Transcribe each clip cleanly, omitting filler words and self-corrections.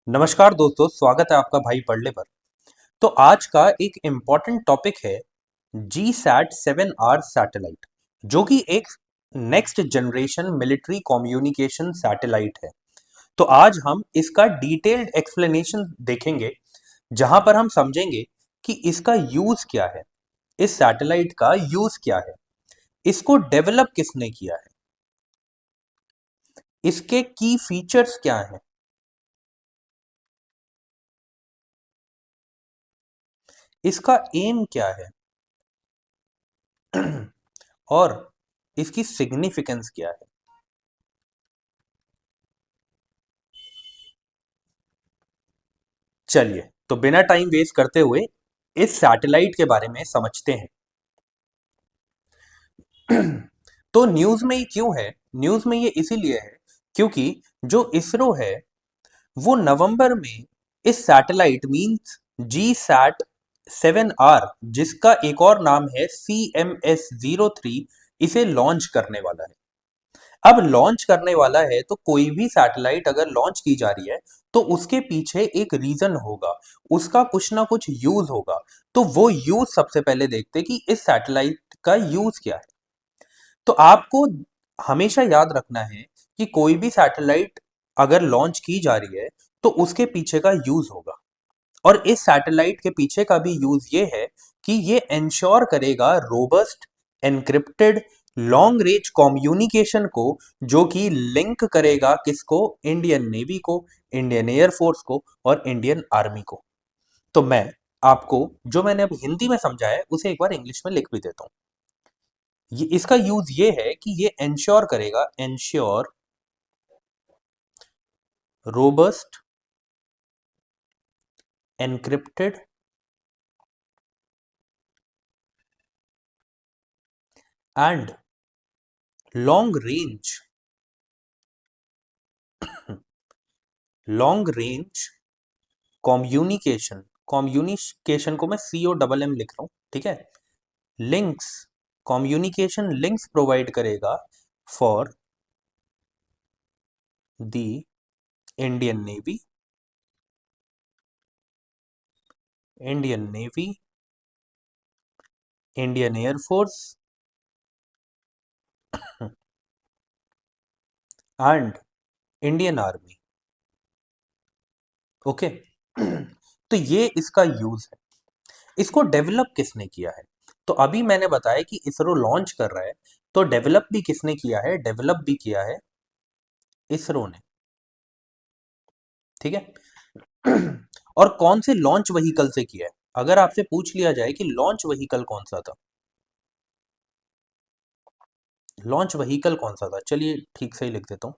नमस्कार दोस्तों, स्वागत है आपका भाई पढ़ले पर। तो आज का एक इम्पॉर्टेंट टॉपिक है जी सैट 7R सैटेलाइट, जो कि एक next generation military communication satellite है। तो आज हम इसका डिटेल्ड एक्सप्लेनेशन देखेंगे, जहां पर हम समझेंगे कि इसका यूज क्या है, इस सैटेलाइट का यूज क्या है, इसको डेवलप किसने किया है, इसके की फीचर्स क्या हैं, इसका एम क्या है और इसकी सिग्निफिकेंस क्या है। चलिए, तो बिना टाइम वेस्ट करते हुए इस सैटेलाइट के बारे में समझते हैं। तो न्यूज में ये क्यों है? न्यूज में ये इसीलिए है क्योंकि जो इसरो है वो नवंबर में इस सैटेलाइट मींस जी सैट 7R, जिसका एक और नाम है CMS-03, इसे लॉन्च करने वाला है। अब लॉन्च करने वाला है तो कोई भी सैटेलाइट अगर लॉन्च की जा रही है तो उसके पीछे एक रीजन होगा, उसका कुछ ना कुछ यूज होगा। तो वो यूज सबसे पहले देखते हैं कि इस सैटेलाइट का यूज क्या है। तो आपको हमेशा याद रखना है कि कोई भी सैटेलाइट अगर लॉन्च की जा रही है तो उसके पीछे का यूज होगा। और इस सैटेलाइट के पीछे का भी यूज ये है कि ये इंश्योर करेगा robust encrypted long range communication को, जो कि लिंक करेगा किसको? इंडियन नेवी को, इंडियन एयरफोर्स को और इंडियन आर्मी को। तो मैं आपको जो मैंने अब हिंदी में समझाया है उसे एक बार इंग्लिश में लिख भी देता हूं। ये इसका यूज ये है कि ये इंश्योर करेगा, ensure robust encrypted and long range communication को मैं COMM लिख रहा हूं, ठीक है। लिंक्स, कम्युनिकेशन लिंक्स प्रोवाइड करेगा for the Indian navy, Indian air force and Indian army. Okay. तो ये इसका यूज है। इसको डेवलप किसने किया है? तो अभी मैंने बताया कि इसरो लॉन्च कर रहा है, तो डेवलप भी किसने किया है? डेवलप भी किया है इसरो ने, ठीक है। और कौन से लॉन्च व्हीकल से किया है? अगर आपसे पूछ लिया जाए कि लॉन्च व्हीकल कौन सा था, लॉन्च व्हीकल कौन सा था, चलिए ठीक से ही लिख देता हूं।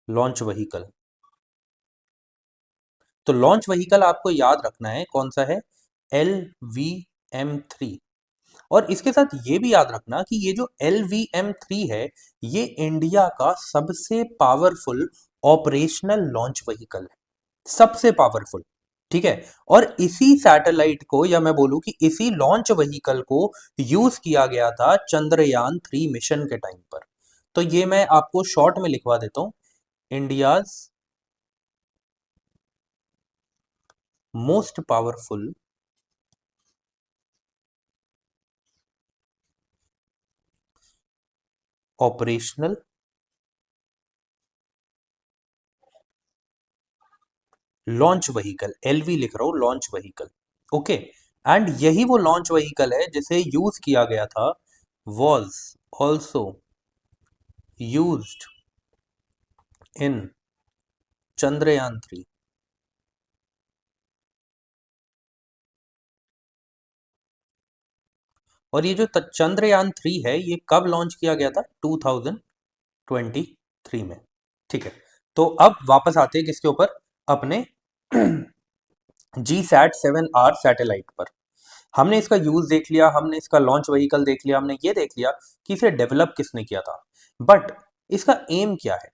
लॉन्च व्हीकल, तो लॉन्च व्हीकल आपको याद रखना है कौन सा है? LVM-3। और इसके साथ ये भी याद रखना कि ये जो LVM-3 है, ये इंडिया का सबसे पावरफुल ऑपरेशनल लॉन्च व्हीकल है, सबसे पावरफुल, ठीक है। और इसी सैटेलाइट को, या मैं बोलूं कि इसी लॉन्च व्हीकल को यूज किया गया था चंद्रयान 3 मिशन के टाइम पर। तो ये मैं आपको शॉर्ट में लिखवा देता हूं, India's most powerful operational launch vehicle, LV लिख रहा हूं, लॉन्च व्हीकल। ओके। एंड यही वो लॉन्च व्हीकल है जिसे यूज किया गया था, was also used in Chandrayaan 3। और ये जो चंद्रयान 3 है, ये कब लॉन्च किया गया था? 2023 में, ठीक है। तो अब वापस आते हैं किसके ऊपर? अपने GSAT-7R सैटेलाइट पर। हमने इसका यूज देख लिया, हमने इसका लॉन्च व्हीकल देख लिया, हमने ये देख लिया कि इसे डेवलप किसने किया था। बट इसका एम क्या है?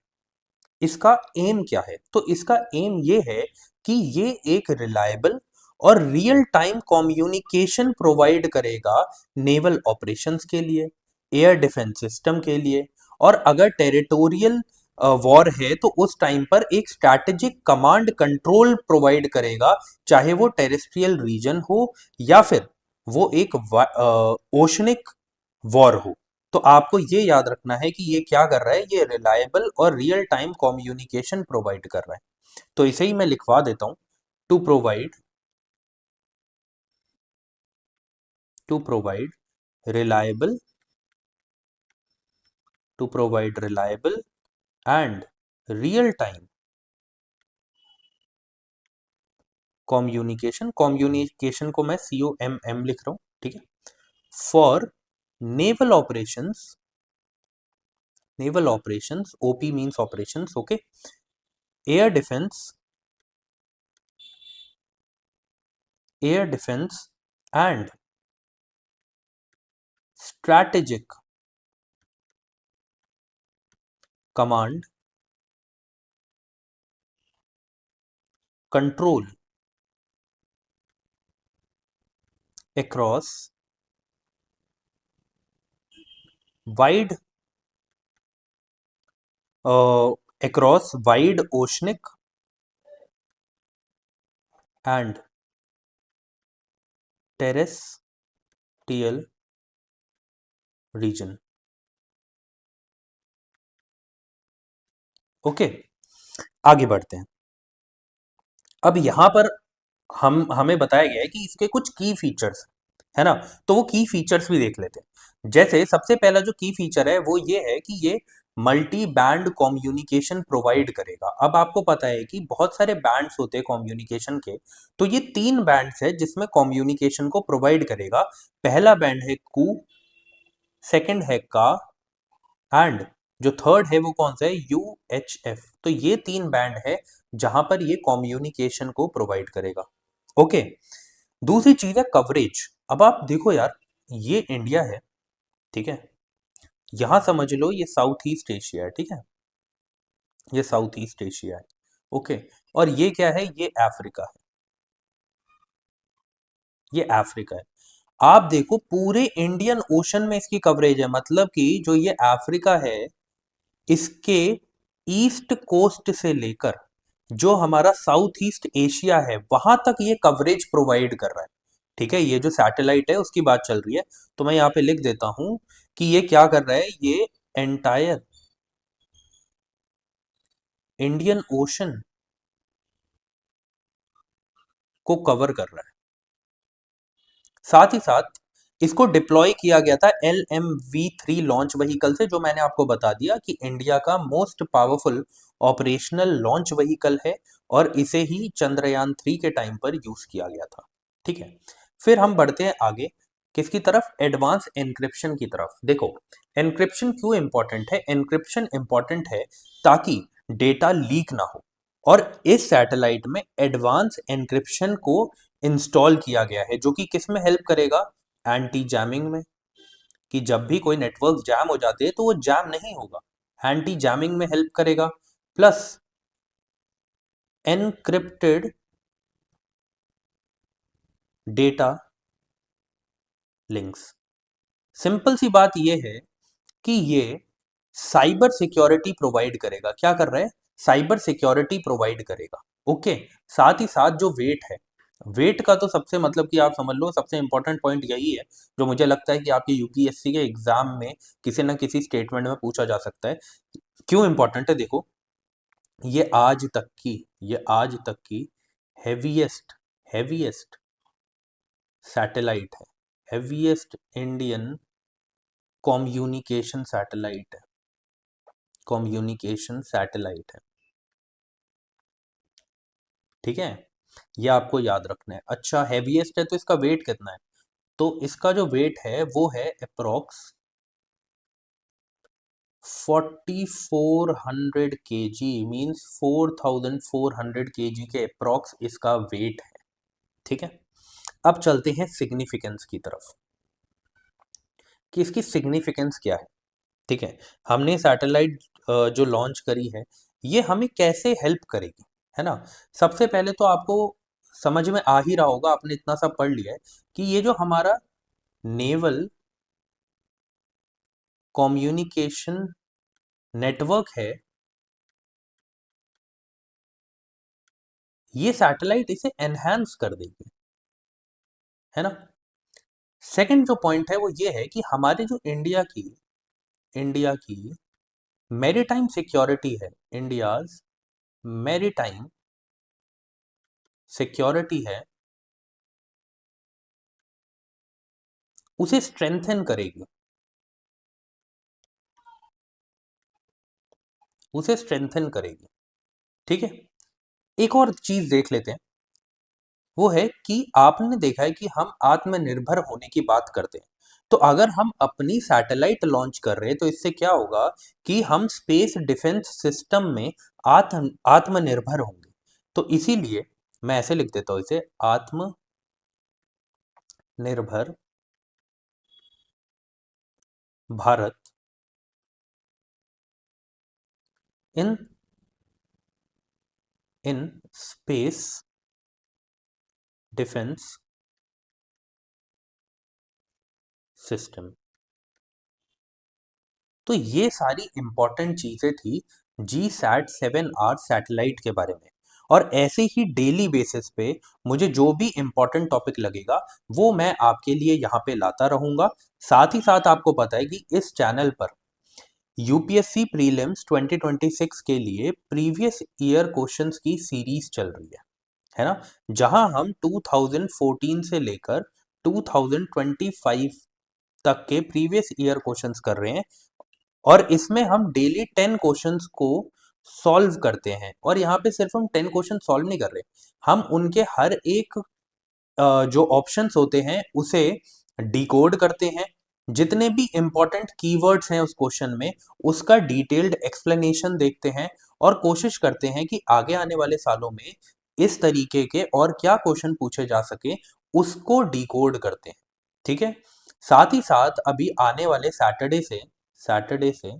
इसका एम क्या है? तो इसका एम ये है कि ये एक रिलायबल और रियल टाइम कम्युनिकेशन प्रोवाइड करेगा नेवल ऑपरेशंस के लिए, एयर डिफेंस सिस्टम के लिए और अगर टेरिटोरियल वॉर है तो उस टाइम पर एक स्ट्रैटेजिक कमांड कंट्रोल प्रोवाइड करेगा, चाहे वो टेरेस्ट्रियल रीजन हो या फिर वो एक ओशनिक वॉर हो। तो आपको ये याद रखना है कि ये क्या कर रहा है, ये रिलायबल और रियल टाइम कम्युनिकेशन प्रोवाइड कर रहा है। तो इसे ही मैं लिखवा देता हूं, to provide to provide reliable to provide reliable and real time communication को मैं COMM लिख रहा हूं, ठीक है, for naval operations, OP means operations, okay, air defence and strategic command control across wide oceanic and terrestrial region। ओके, आगे बढ़ते हैं। अब यहां पर हमें बताया गया है कि इसके कुछ की फीचर्स है ना, तो वो की फीचर्स भी देख लेते हैं। जैसे सबसे पहला जो की फीचर है वो ये है कि ये मल्टी बैंड कम्युनिकेशन प्रोवाइड करेगा। अब आपको पता है कि बहुत सारे बैंड्स होते हैं कम्युनिकेशन के, तो ये 3 बैंड्स है जिसमें कम्युनिकेशन को प्रोवाइड करेगा। पहला बैंड है कू, सेकंड है का, एंड जो थर्ड है वो कौन सा है, UHF। तो ये 3 बैंड है जहां पर ये कम्युनिकेशन को प्रोवाइड करेगा। ओके, दूसरी चीज है कवरेज। अब आप देखो यार, ये इंडिया है, ठीक है, यहां समझ लो ये साउथ ईस्ट एशिया है, ठीक है, ये साउथ ईस्ट एशिया है, ओके, और ये क्या है, ये अफ्रीका है, ये अफ्रीका है। आप देखो पूरे इंडियन ओशन में इसकी कवरेज है, मतलब कि जो ये अफ्रीका है इसके ईस्ट कोस्ट से लेकर जो हमारा साउथ ईस्ट एशिया है वहां तक ये कवरेज प्रोवाइड कर रहा है। ठीक है, ये जो सैटेलाइट है उसकी बात चल रही है, तो मैं यहाँ पे लिख देता हूं कि ये क्या कर रहा है, ये एंटायर इंडियन ओशन को कवर कर रहा है। साथ ही साथ इसको डिप्लॉय किया गया था LMV3 लॉन्च व्हीकल से, जो मैंने आपको बता दिया कि इंडिया का most powerful operational launch vehicle है, और इसे ही चंद्रयान 3 के टाइम पर यूज किया गया था। ठीक है, फिर हम बढ़ते हैं आगे किसकी तरफ, एडवांस एन्क्रिप्शन की तरफ। देखो एन्क्रिप्शन क्यों इंपॉर्टेंट है, एन्क्रिप्शन इंपॉर्टेंट है ताकि डेटा लीक ना हो, और इस सैटेलाइट में एडवांस एन्क्रिप्शन को इंस्टॉल किया गया है, जो कि किस में हेल्प करेगा, एंटी जैमिंग में, कि जब भी कोई नेटवर्क जैम हो जाते हैं तो वो जैम नहीं होगा, एंटी जैमिंग में हेल्प करेगा। Plus encrypted data links. Simple सी बात ये है कि ये साइबर सिक्योरिटी प्रोवाइड करेगा। क्या कर रहा है, साइबर सिक्योरिटी प्रोवाइड करेगा। ओके, साथ ही साथ जो वेट है, वेट का तो सबसे मतलब कि आप समझ लो सबसे इंपॉर्टेंट पॉइंट यही है, जो मुझे लगता है कि आपके यूपीएससी के एग्जाम में किसी ना किसी स्टेटमेंट में पूछा जा सकता है। क्यों इंपॉर्टेंट है, देखो ये आज तक की हैवीएस्ट हैवीएस्ट सैटेलाइट है, हैवीएस्ट इंडियन कम्युनिकेशन सैटेलाइट है, कम्युनिकेशन सैटेलाइट है। ठीक है, ये आपको याद रखना है। अच्छा, हैवीएस्ट है तो इसका वेट कितना है, तो इसका जो वेट है वो है अप्रोक्स 4400 kg, मीन्स 4400 kg के अप्रोक्स इसका वेट है। ठीक है, अब चलते हैं सिग्निफिकेंस की तरफ कि इसकी सिग्निफिकेंस क्या है। ठीक है, हमने सैटेलाइट जो लॉन्च करी है ये हमें कैसे हेल्प करेगी, है ना। सबसे पहले तो आपको समझ में आ ही रहा होगा, आपने इतना सब पढ़ लिया है कि ये जो हमारा नेवल कम्युनिकेशन नेटवर्क है, ये सैटेलाइट इसे एनहांस कर देगी, है ना। सेकंड जो पॉइंट है वो ये है कि हमारे जो इंडिया की मैरीटाइम सिक्योरिटी है, इंडियाज मैरीटाइम सिक्योरिटी है, उसे स्ट्रेंथन करेगी, उसे स्ट्रेंथन करेगी। ठीक है, एक और चीज देख लेते हैं, वो है कि आपने देखा है कि हम आत्मनिर्भर होने की बात करते हैं, तो अगर हम अपनी सैटेलाइट लॉन्च कर रहे हैं तो इससे क्या होगा कि हम स्पेस डिफेंस सिस्टम में आत्मनिर्भर होंगे। तो इसीलिए मैं ऐसे लिख देता हूं इसे, आत्मनिर्भर भारत इन इन स्पेस डिफेंस सिस्टम। तो ये सारी इंपॉर्टेंट चीजें थी जी सैट 7R सैटेलाइट के बारे में। और ऐसे ही डेली बेसिस पे मुझे जो भी इंपॉर्टेंट टॉपिक लगेगा वो मैं आपके लिए यहाँ पे लाता रहूंगा। साथ ही साथ आपको पता है कि इस चैनल पर यूपीएससी प्रीलिम्स 2026 के लिए प्रीवियस ईयर क्वेश्चंस की सीरीज चल रही है ना, जहां हम 2014 से लेकर 2025 तक के प्रीवियस ईयर क्वेश्चंस कर रहे हैं। और इसमें हम डेली 10 क्वेश्चंस को सॉल्व करते हैं। और यहाँ पे सिर्फ हम 10 क्वेश्चन सॉल्व नहीं कर रहे, हम उनके हर एक जो ऑप्शंस होते हैं उसे डिकोड करते हैं। जितने भी इंपॉर्टेंट कीवर्ड्स हैं उस क्वेश्चन में, उसका डिटेल्ड एक्सप्लेनेशन देखते हैं और कोशिश करते हैं कि आगे आने वाले सालों में इस तरीके के और क्या क्वेश्चन पूछे जा सके, उसको डिकोड करते हैं। ठीक है, साथ ही साथ अभी आने वाले सैटरडे से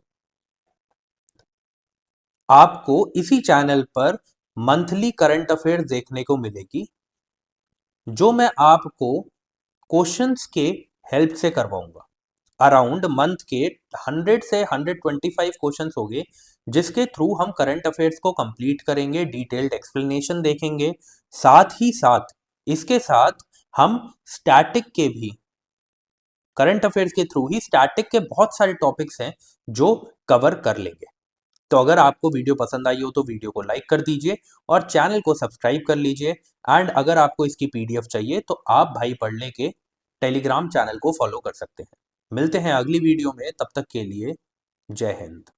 आपको इसी चैनल पर मंथली करंट अफेयर्स देखने को मिलेगी, जो मैं आपको क्वेश्चंस के हेल्प से करवाऊंगा। अराउंड मंथ के 100 से 125 क्वेश्चंस होंगे, जिसके थ्रू हम करंट अफेयर्स को कंप्लीट करेंगे, डिटेल्ड एक्सप्लेनेशन देखेंगे। साथ ही साथ इसके साथ हम स्टैटिक के भी, करंट अफेयर्स के थ्रू ही स्टैटिक के बहुत सारे टॉपिक्स हैं जो कवर कर लेंगे। तो अगर आपको वीडियो पसंद आई हो तो वीडियो को लाइक कर दीजिए और चैनल को सब्सक्राइब कर लीजिए। एंड अगर आपको इसकी पीडीएफ चाहिए तो आप भाई पढ़ने के टेलीग्राम चैनल को फॉलो कर सकते हैं। मिलते हैं अगली वीडियो में, तब तक के लिए जय हिंद।